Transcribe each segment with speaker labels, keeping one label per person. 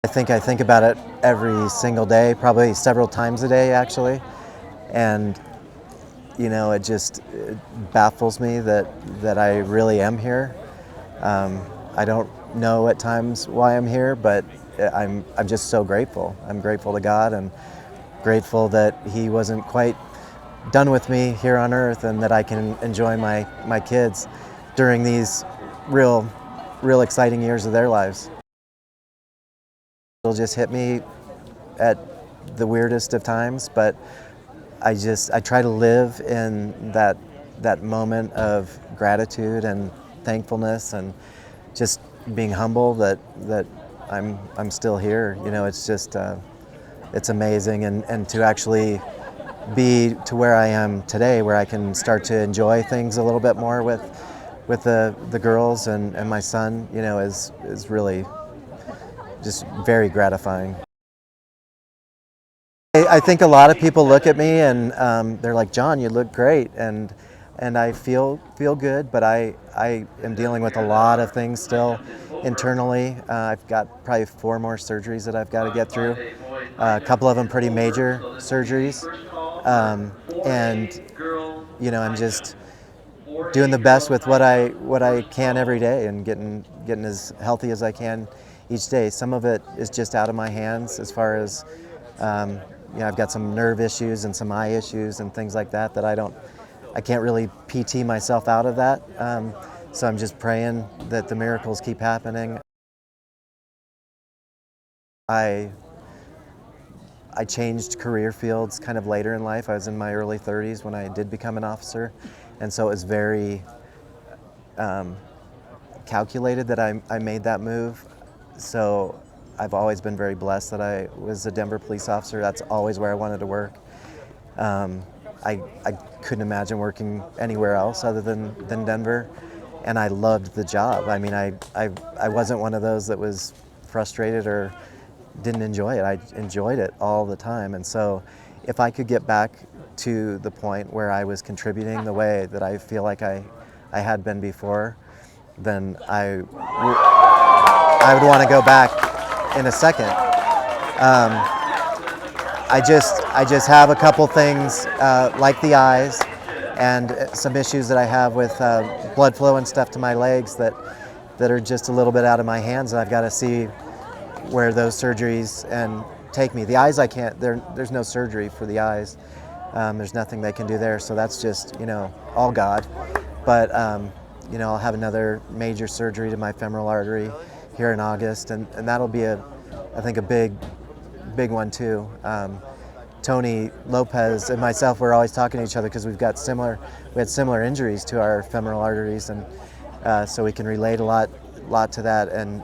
Speaker 1: I think about it every single day, probably several times a day actually, and it baffles me that I really am here. I don't know at times why I'm here, but I'm just so grateful. I'm grateful to God and grateful that He wasn't quite done with me here on earth, and that I can enjoy my kids during these real real exciting years of their lives. It'll just hit me at the weirdest of times, but I try to live in that moment of gratitude and thankfulness, and just being humble that I'm still here. It's amazing, and to actually be to where I am today, where I can start to enjoy things a little bit more with the girls and my son, is really just very gratifying. I think a lot of people look at me and they're like, "John, you look great," and I feel good, but I am dealing with a lot of things still internally. I've got probably 4 more surgeries that I've got to get through. A couple of them pretty major surgeries, and I'm just doing the best with what I can every day, and getting as healthy as I can each day. Some of it is just out of my hands, as far as I've got some nerve issues and some eye issues and things like that I can't really PT myself out of that. So I'm just praying that the miracles keep happening. I I changed career fields kind of later in life. I was in my early 30s when I did become an officer, and so it was very calculated that I made that move. So I've always been very blessed that I was a Denver police officer. That's always where I wanted to work. Um, I couldn't imagine working anywhere else other than Denver, and I loved the job. I mean, I wasn't one of those that was frustrated or didn't enjoy it. I enjoyed it all the time, and so if I could get back to the point where I was contributing the way that I feel like I had been before, then I would want to go back in a second. I just have a couple things like the eyes and some issues that I have with blood flow and stuff to my legs that are just a little bit out of my hands, and I've got to see where those surgeries and take me. The eyes I can't. There's no surgery for the eyes. There's nothing they can do there, so that's just all God. But I'll have another major surgery to my femoral artery here in August, and that'll be I think a big one too. Tony Lopez and myself were always talking to each other because we had similar injuries to our femoral arteries, and so we can relate a lot to that. And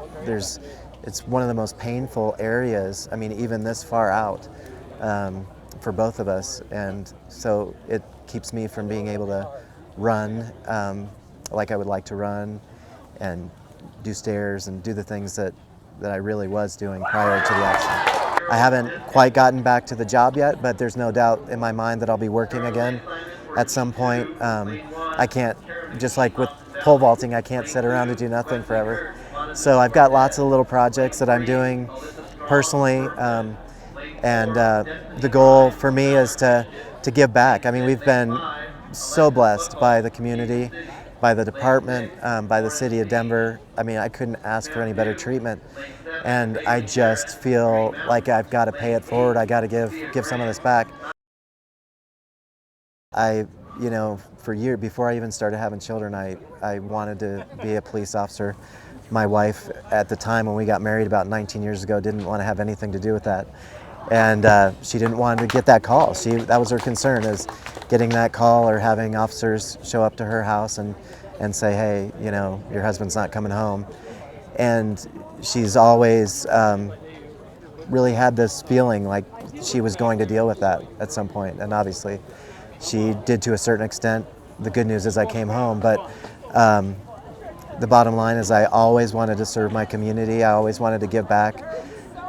Speaker 1: it's one of the most painful areas. I mean, even this far out for both of us, and so it keeps me from being able to run like I would like to run, and do stairs and do the things that I really was doing prior to the accident. I haven't quite gotten back to the job yet, but there's no doubt in my mind that I'll be working again at some point. I can't, just like with pole vaulting, I can't sit around and do nothing forever. So I've got lots of little projects that I'm doing personally, and the goal for me is to give back. I mean, we've been so blessed by the community, by the department, by the city of Denver. I mean, I couldn't ask for any better treatment, and I just feel like I've got to pay it forward. I got to give some of this back. For years before I even started having children, I wanted to be a police officer. My wife, at the time when we got married about 19 years ago, didn't want to have anything to do with that, and she didn't want to get that call. That was her concern, is getting that call or having officers show up to her house and say, "Hey, your husband's not coming home." And she's always really had this feeling like she was going to deal with that at some point, and obviously she did to a certain extent. The good news is I came home, but the bottom line is I always wanted to serve my community. I always wanted to give back,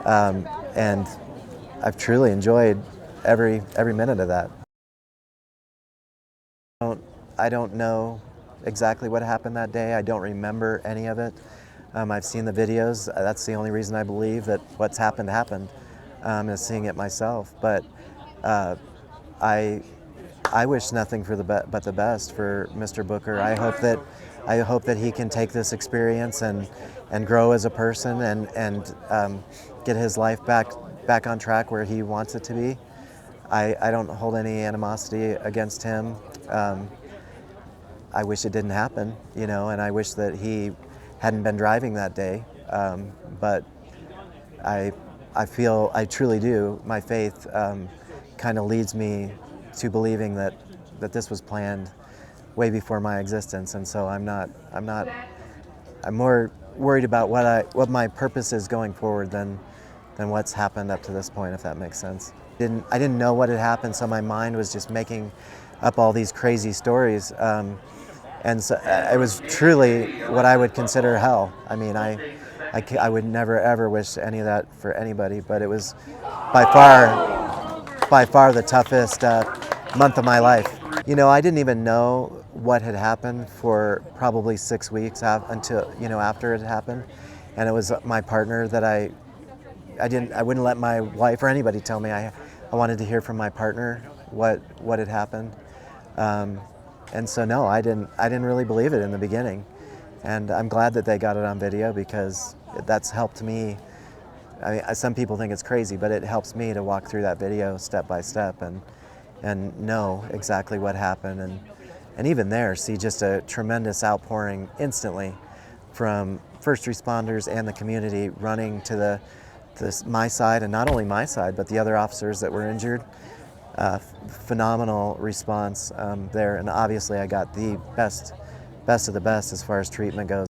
Speaker 1: and I've truly enjoyed every minute of that. I don't know exactly what happened that day. I don't remember any of it. I've seen the videos. That's the only reason I believe that what's happened happened, is seeing it myself. But uh, I I wish nothing for but the best for Mr. Booker. I hope that he can take this experience and grow as a person and get his life back on track where he wants it to be. I don't hold any animosity against him. Um, I wish it didn't happen, and I wish that he hadn't been driving that day. But I, I truly do. My faith kind of leads me to believing that this was planned way before my existence, and so I'm more worried about what my purpose is going forward than what's happened up to this point, if that makes sense. I didn't know what had happened, so my mind was just making up all these crazy stories. And so it was truly what I would consider hell. I mean, I would never ever wish any of that for anybody, but it was by far the toughest month of my life. I didn't even know what had happened for probably 6 weeks until, after it happened. And it was my partner that I wouldn't let my wife or anybody tell me. I wanted to hear from my partner what had happened. And so no, I didn't really believe it in the beginning, and I'm glad that they got it on video because that's helped me. I mean, some people think it's crazy, but it helps me to walk through that video step by step and know exactly what happened, and even there see just a tremendous outpouring instantly from first responders and the community running to my side, and not only my side but the other officers that were injured. Phenomenal response there, and obviously I got the best of the best as far as treatment goes,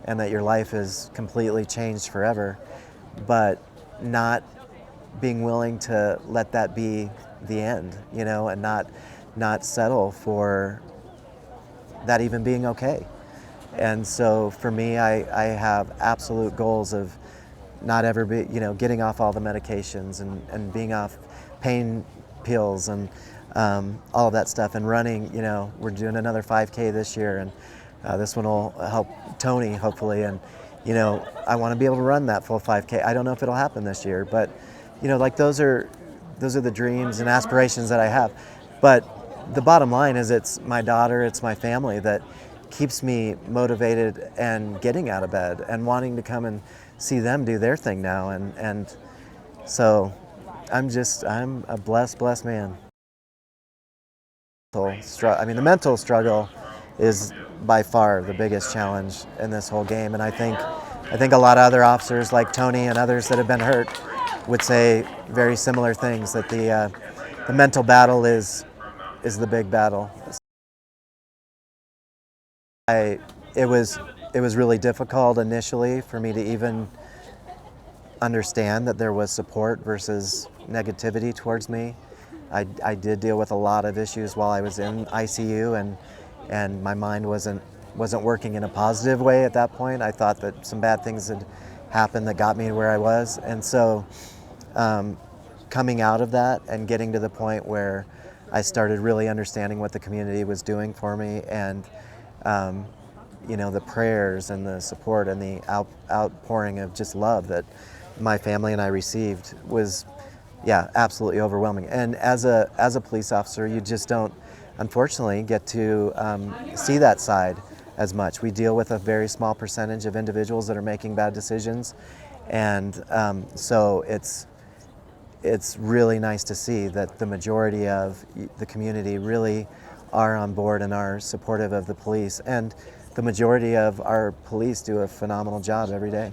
Speaker 1: and that your life is completely changed forever, but not being willing to let that be the end, and not settle for that even being okay. And so for me, I have absolute goals of not ever getting off all the medications and being off pain pills and all of that stuff, and running. We're doing another 5K this year, and this one will help Tony hopefully, and I want to be able to run that full 5K. I don't know if it'll happen this year, but like those are the dreams and aspirations that I have. But the bottom line is it's my daughter, it's my family that keeps me motivated and getting out of bed and wanting to come and see them do their thing now, and so I'm a blessed man. I mean, the mental struggle is by far the biggest challenge in this whole game, and I think a lot of other officers like Tony and others that have been hurt would say very similar things, that the mental battle is the big battle. It was really difficult initially for me to even understand that there was support versus negativity towards me. I did deal with a lot of issues while I was in ICU, and my mind wasn't working in a positive way at that point. I thought that some bad things had happened that got me to where I was, and so coming out of that and getting to the point where I started really understanding what the community was doing for me, and the prayers and the support and the outpouring of just love that my family and I received was, absolutely overwhelming. And as a police officer, you just don't, unfortunately, get to see that side as much. We deal with a very small percentage of individuals that are making bad decisions, and so it's really nice to see that the majority of the community really are on board and are supportive of the police, and the majority of our police do a phenomenal job every day.